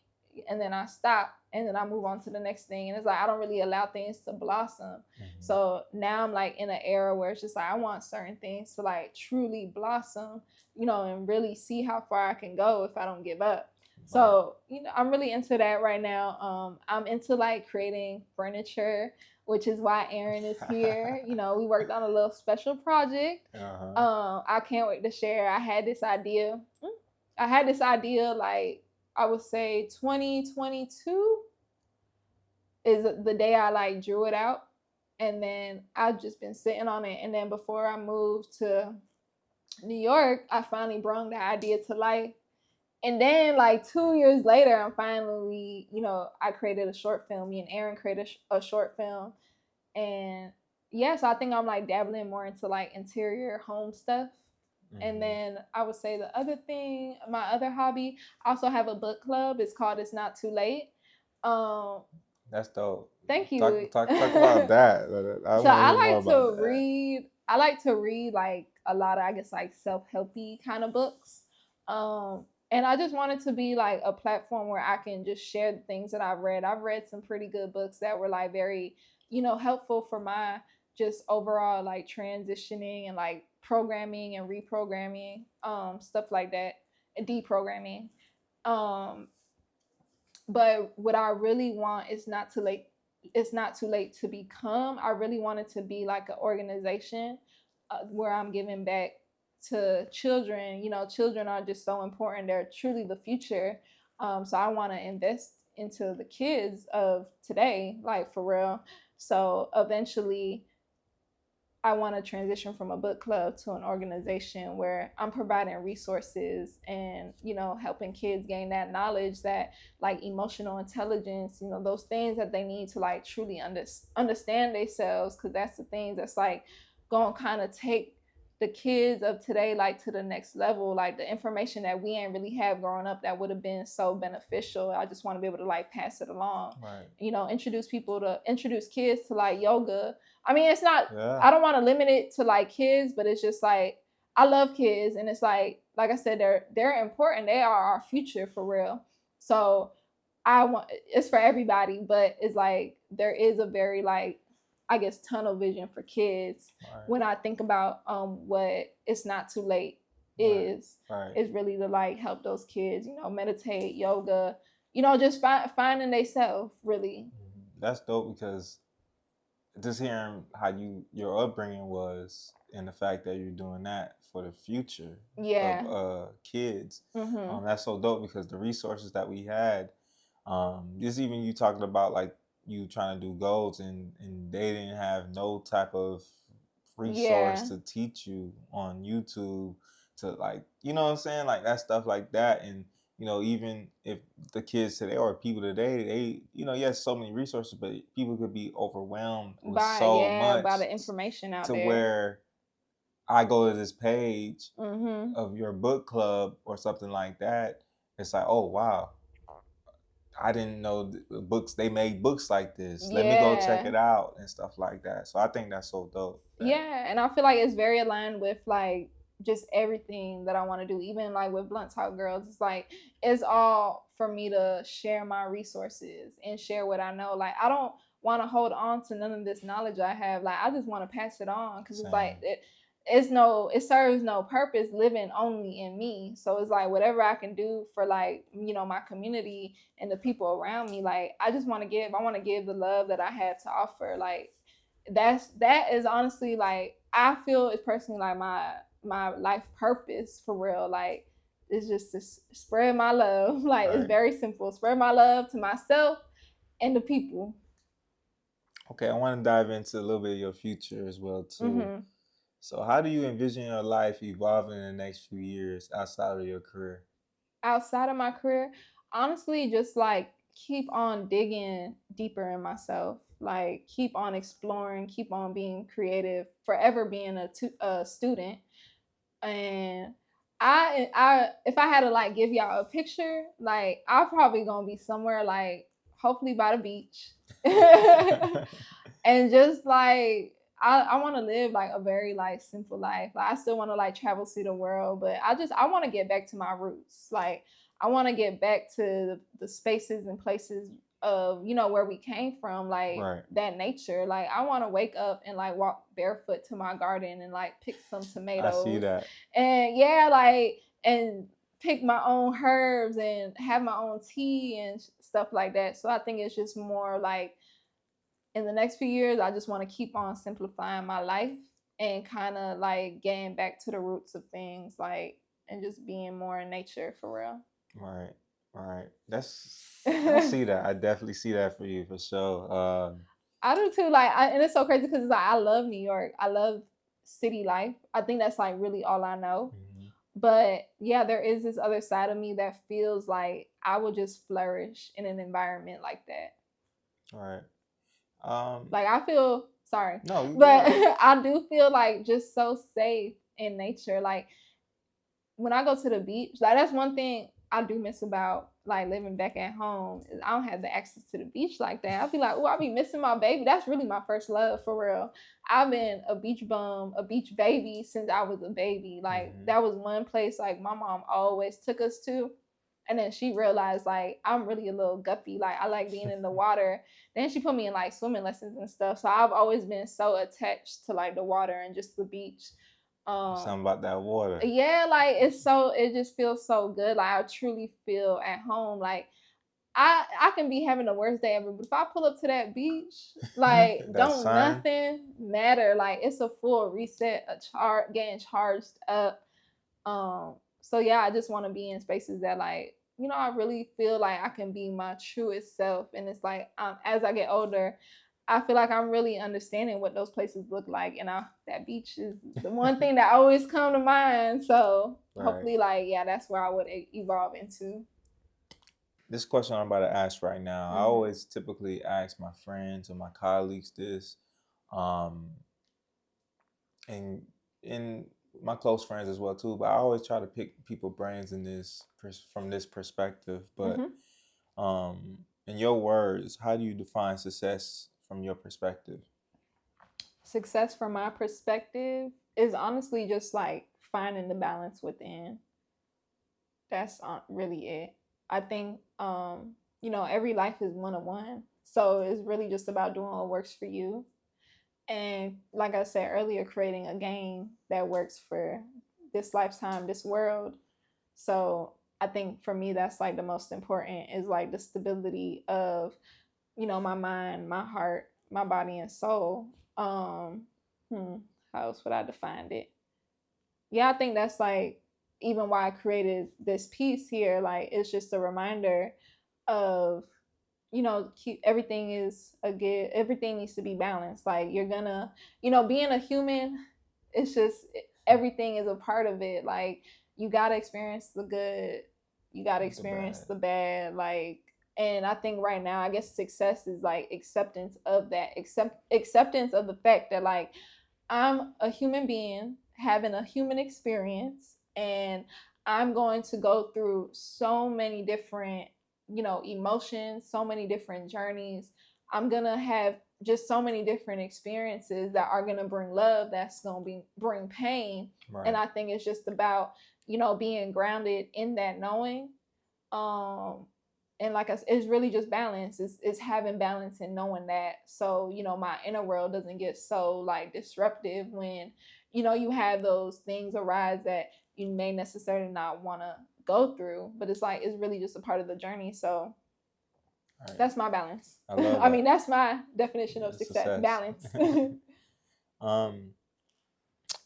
S2: and then I stop and then I move on to the next thing. And it's like, I don't really allow things to blossom. So now I'm like in an era where it's just like, I want certain things to like truly blossom, and really see how far I can go if I don't give up. So, I'm really into that right now. I'm into like creating furniture, which is why Aaron is here. We worked on a little special project. I can't wait to share. I had this idea like, I would say 2022 is the day I like drew it out. And then I've just been sitting on it. And then before I moved to New York, I finally brought the idea to life. And then like 2 years later, I'm finally, I created a short film. Me and Aaron created a short film. And so I think I'm like dabbling more into like interior home stuff. And then I would say the other thing, my other hobby, I also have a book club. It's called It's Not Too Late.
S1: That's dope.
S2: Thank you.
S1: Talk about that.
S2: I like to read like a lot of, I guess, like self-helpy kind of books. And I just wanted to be like a platform where I can just share the things that I've read. I've read some pretty good books that were like very, helpful for my just overall like transitioning and like programming and reprogramming, stuff like that, and deprogramming. But what I really want is not to like it's not too late to become. I really wanted to be like an organization where I'm giving back to children. You know, children are just so important. They're truly the future. So I want to invest into the kids of today, like for real. So eventually, I want to transition from a book club to an organization where I'm providing resources and, you know, helping kids gain that knowledge, that like emotional intelligence, you know, those things that they need to like truly understand themselves. Cause that's the things that's like going to kind of take the kids of today like to the next level, like the information that we ain't really have growing up that would have been so beneficial. I just want to be able to like pass it along,
S1: Right.
S2: you know, introduce kids to like yoga. I mean, it's not,
S1: Yeah.
S2: I don't want to limit it to like kids, but it's just like I love kids, and it's like I said, they're important. They are our future for real. So I want, it's for everybody, but it's like there is a very like, I guess, tunnel vision for kids
S1: Right.
S2: when I think about what it's not too late
S1: Right.
S2: is
S1: Right.
S2: is really to like help those kids, you know, meditate, yoga, you know, just finding themselves really.
S1: That's dope because just hearing how your upbringing was and the fact that you're doing that for the future
S2: Yeah.
S1: of kids,
S2: Mhm.
S1: that's so dope because the resources that we had, just even you talking about like you trying to do goals and they didn't have no type of resource
S2: Yeah.
S1: to teach you on YouTube to like, you know what I'm saying, like that stuff like that. And you know, even if the kids today or people today, they, you know, yes, so many resources, but people could be overwhelmed with so
S2: By
S1: much
S2: the information out
S1: to
S2: there.
S1: where I go to this page
S2: Mhm.
S1: of your book club or something like that. It's like, oh wow, I didn't know the books, they made books like this. Let me go check
S2: Yeah.
S1: it out and stuff like that. So I think that's so dope.
S2: Yeah, and I feel like it's very aligned with like just everything that I want to do. Even like with Blunt Talk Girls, it's like it's all for me to share my resources and share what I know. Like I don't want to hold on to none of this knowledge I have. Like I just want to pass it on because it's like
S1: Same.
S2: it serves no purpose living only in me. So it's like whatever I can do for like, you know, my community and the people around me, like I just want to give. I want to give the love that I have to offer. Like that is honestly like I feel it's personally like my life purpose for real. Like it's just to spread my love. Like it's
S1: Right.
S2: very simple. Spread my love to myself and the people.
S1: Okay, I want to dive into a little bit of your future as well too.
S2: Hmm.
S1: So how do you envision your life evolving in the next few years outside of your career?
S2: Outside of my career, honestly, just like keep on digging deeper in myself. Like keep on exploring, keep on being creative, forever being a student. And I if I had to like give y'all a picture, like I'm probably gonna be somewhere like hopefully by the beach. And just like I want to live like a very like simple life. Like I still want to like travel, see the world, but I want to get back to my roots. Like I want to get back to the spaces and places of, you know, where we came from, like
S1: Right.
S2: that nature. Like I want to wake up and like walk barefoot to my garden and like pick some
S1: I see
S2: tomatoes
S1: that.
S2: and yeah, like and pick my own herbs and have my own tea and stuff like that. So I think it's just more like in the next few years, I just want to keep on simplifying my life and kind of like getting back to the roots of things, like and just being more in nature for real.
S1: Right. Right. I see that. I definitely see that for you for sure.
S2: I do too. Like, and it's so crazy because it's like I love New York. I love city life. I think that's like really all I know.
S1: Mhm.
S2: But yeah, there is this other side of me that feels like I would just flourish in an environment like that.
S1: Right. Um,
S2: Like I feel sorry,
S1: no, you
S2: but
S1: good.
S2: I do feel like just so safe in nature. Like when I go to the beach, like that's one thing I do miss about like living back at home is I don't have the access to the beach like that. I'll be like, oh, I'll be missing my baby. That's really my first love for real. I've been a beach bum, a beach baby since I was a baby. Like
S1: Mhm.
S2: that was one place like my mom always took us to. And then she realized like I'm really a little guppy. Like I like being in the water. Then she put me in like swimming lessons and stuff. So I've always been so attached to like the water and just the beach.
S1: Something
S2: Um
S1: about that water.
S2: yeah, like it just feels so good. Like I truly feel at home. Like I can be having the worst day ever, but if I pull up to that beach, like
S1: That
S2: don't
S1: sun.
S2: nothing matter. Like it's a full reset, getting charged up. So yeah, I just want to be in spaces that like, I really feel like I can be my truest self. And it's like as I get older, I feel like I'm really understanding what those places look like, and that beach is the one thing that always come to mind. So
S1: Right.
S2: hopefully, like, yeah, that's where I would evolve into.
S1: This question I'm about to ask right now, I always typically ask my friends or my colleagues this, um, and in my close friends as well too. But I always try to pick people brains in this from this perspective. But in your words, how do you define success from your perspective?
S2: Success from my perspective is honestly just like finding the balance within. That's really it. I think every life is one on one, so it's really just about doing what works for you. And like I said earlier, creating a game that works for this lifetime, this world. So I think for me, that's like the most important, is like the stability of, my mind, my heart, my body, and soul. Hmm, how else would I define it? Yeah, I think that's like even why I created this piece here. Like it's just a reminder of, keep everything is a good, everything needs to be balanced. Like you're gonna, being a human, it's just everything is a part of it. Like you gotta experience the good, you gotta experience the bad. Like, and I think right now, I guess success is like acceptance of that, acceptance of the fact that like I'm a human being having a human experience, and I'm going to go through so many different, emotions, so many different journeys. I'm going to have just so many different experiences that are going to bring love, that's going to bring pain. Right. And I think it's just about, being grounded in that knowing. Um and like I said, it's really just balance. It's having balance and knowing that, so my inner world doesn't get so like disruptive when you have those things arise that you may necessarily not want to go through, but it's like it's really just a part of the journey. So right. That's my balance. I love that. I mean, that's my definition of success. Balance.
S1: um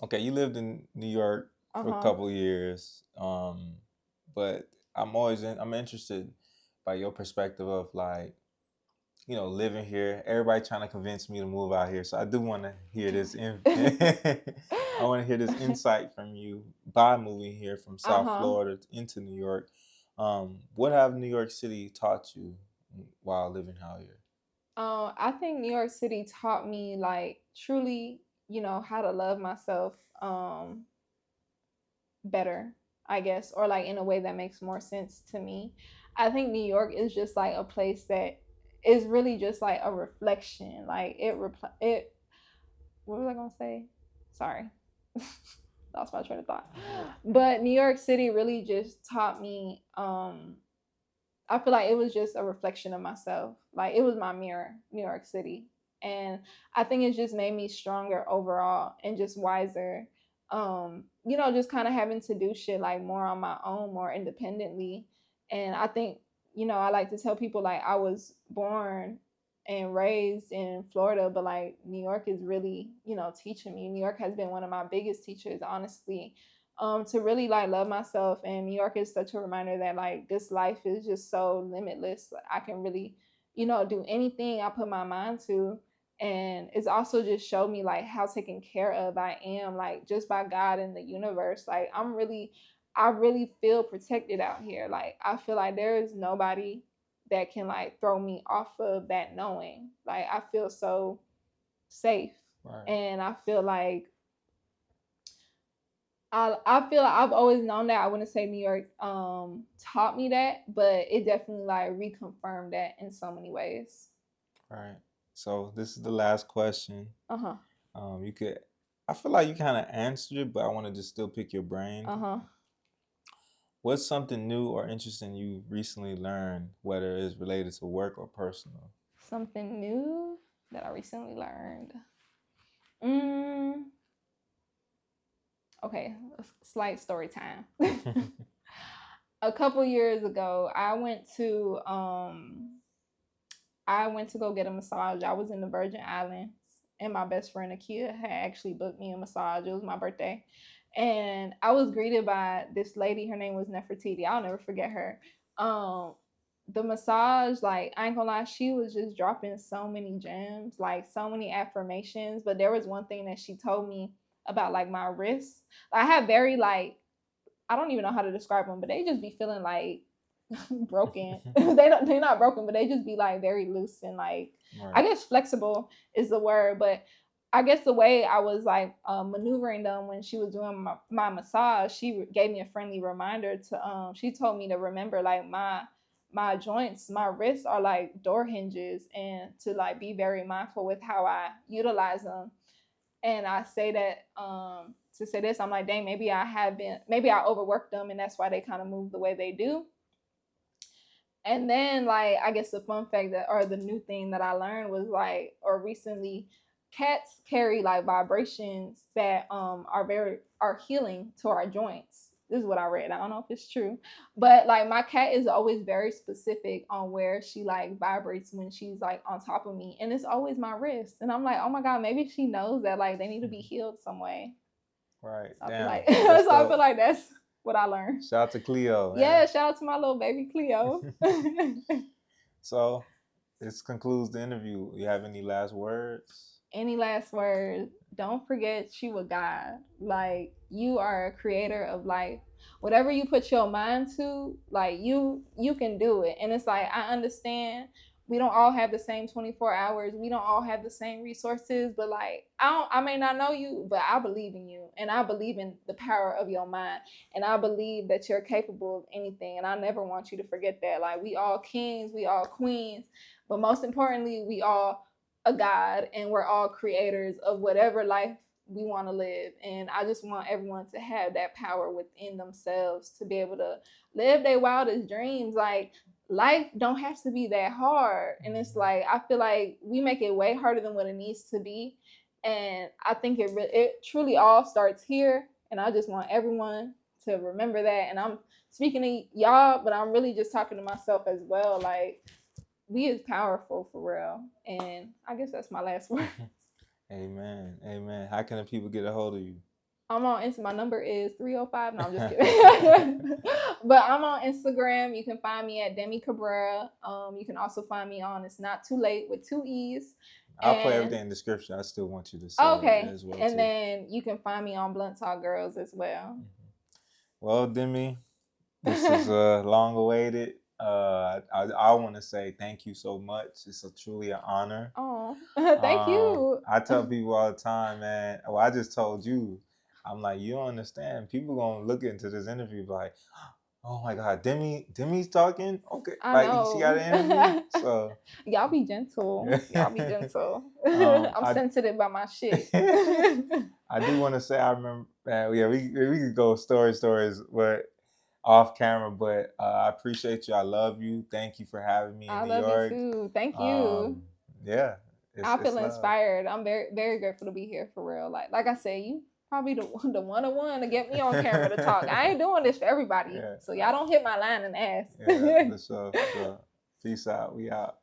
S1: okay, you lived in New York for a couple years, but I'm interested by your perspective of like, living here. Everybody trying to convince me to move out here, so I do want to hear this. I want to hear this insight from you by moving here from South Florida into New York. What have New York City taught you while living out here?
S2: I think New York City taught me like truly, how to love myself better, I guess, or like in a way that makes more sense to me. I think New York is just like a place that is really just like a reflection. Like it. What was I gonna say? Sorry, lost my train of thought. But New York City really just taught me. I feel like it was just a reflection of myself. Like it was my mirror, New York City. And I think it just made me stronger overall and just wiser. Just kind of having to do shit like more on my own, more independently. And I think, I like to tell people like I was born and raised in Florida, but like New York is really, teaching me. New York has been one of my biggest teachers, honestly, to really like love myself. And New York is such a reminder that like this life is just so limitless. I can really, do anything I put my mind to. And it's also just showed me like how taken care of I am, like just by God and the universe. Like I really feel protected out here. Like I feel like there is nobody that can like throw me off of that knowing. Like I feel so safe. Right. And I feel like I feel like I've always known that. I wouldn't say New York taught me that, but it definitely like reconfirmed that in so many ways.
S1: All right. So this is the last question.
S2: Uh-huh.
S1: You could, I feel like you kind of answered it, but I want to just still pick your brain.
S2: Uh-huh.
S1: What's something new or interesting you recently learned, whether it's related to work or personal?
S2: Something new that I recently learned. Okay, slight story time. a couple years ago, I went to go get a massage. I was in the Virgin Islands, and my best friend Akia had actually booked me a massage. It was my birthday, and I was greeted by this lady. Her name was Nefertiti. I'll never forget her. Um, the massage, like, I ain't gonna lie, she was just dropping so many gems, like so many affirmations. But there was one thing that she told me about, like, my wrists. I have very, like, I don't even know how to describe them, but they just be feeling like broken. They're not broken, but they just be like very loose and like,
S1: Right.
S2: I guess flexible is the word. But I guess the way I was like maneuvering them when she was doing my massage, she gave me a friendly reminder to she told me to remember, like, my joints, my wrists are like door hinges, and to like be very mindful with how I utilize them. And I say that to say this, I'm like, dang, maybe I overworked them, and that's why they kind of move the way they do. And then, like, I guess the fun fact that, or the new thing that I learned was like, or recently, cats carry like vibrations that are healing to our joints. This is what I read. I don't know if it's true, but like my cat is always very specific on where she like vibrates when she's like on top of me, and it's always my wrist. And I'm like, oh my god, maybe she knows that like they need to be healed some way.
S1: Right.
S2: So I feel
S1: Damn.
S2: like so I feel like that's what I learned.
S1: Shout out to Cleo. Man.
S2: Yeah, shout out to my little baby Cleo.
S1: So this concludes the interview. You have any last words?
S2: Any last words? Don't forget you a God. Like, you are a creator of life. Whatever you put your mind to, like, you can do it. And it's like, I understand we don't all have the same 24 hours. We don't all have the same resources, but like, I may not know you, but I believe in you, and I believe in the power of your mind, and I believe that you're capable of anything, and I never want you to forget that. Like, we all kings, we all queens, but most importantly, we all a God, and we're all creators of whatever life we want to live. And I just want everyone to have that power within themselves to be able to live their wildest dreams. Like, life don't have to be that hard. And it's like, I feel like we make it way harder than what it needs to be. And I think it truly all starts here. And I just want everyone to remember that. And I'm speaking to y'all, but I'm really just talking to myself as well. Like, we is powerful for real. And I guess that's my last word.
S1: Amen. Amen. How can the people get a hold of you?
S2: I'm on Instagram. My number is 305. No, I'm just kidding. But I'm on Instagram. You can find me at Demi Cabrera. You can also find me on It's Not Too Late with 2 E's.
S1: I'll put everything in the description. I still want you to say it as well.
S2: And then you can find me on Blunt Talk Girls as well.
S1: Well, Demi, this is long awaited. I want to say thank you so much. It's truly an honor.
S2: Oh, thank you.
S1: I tell people all the time, man. Well, I just told you. I'm like, you don't understand. People gonna look into this interview like, oh my God, Demi's talking. Okay,
S2: I know.
S1: She got an interview. So
S2: y'all be gentle. Y'all be gentle. I'm sensitive by my shit.
S1: I do want to say, I remember. Yeah, we could go stories, but off camera. But I appreciate you. I love you. Thank you for having me in New York.
S2: I love you too. Thank you.
S1: Yeah.
S2: I feel inspired. I'm very, very grateful to be here for real. Like I said, you probably the one-on-one to get me on camera to talk. I ain't doing this for everybody. Yeah. So y'all don't hit my line and ask.
S1: Yeah, for sure. Peace out. We out.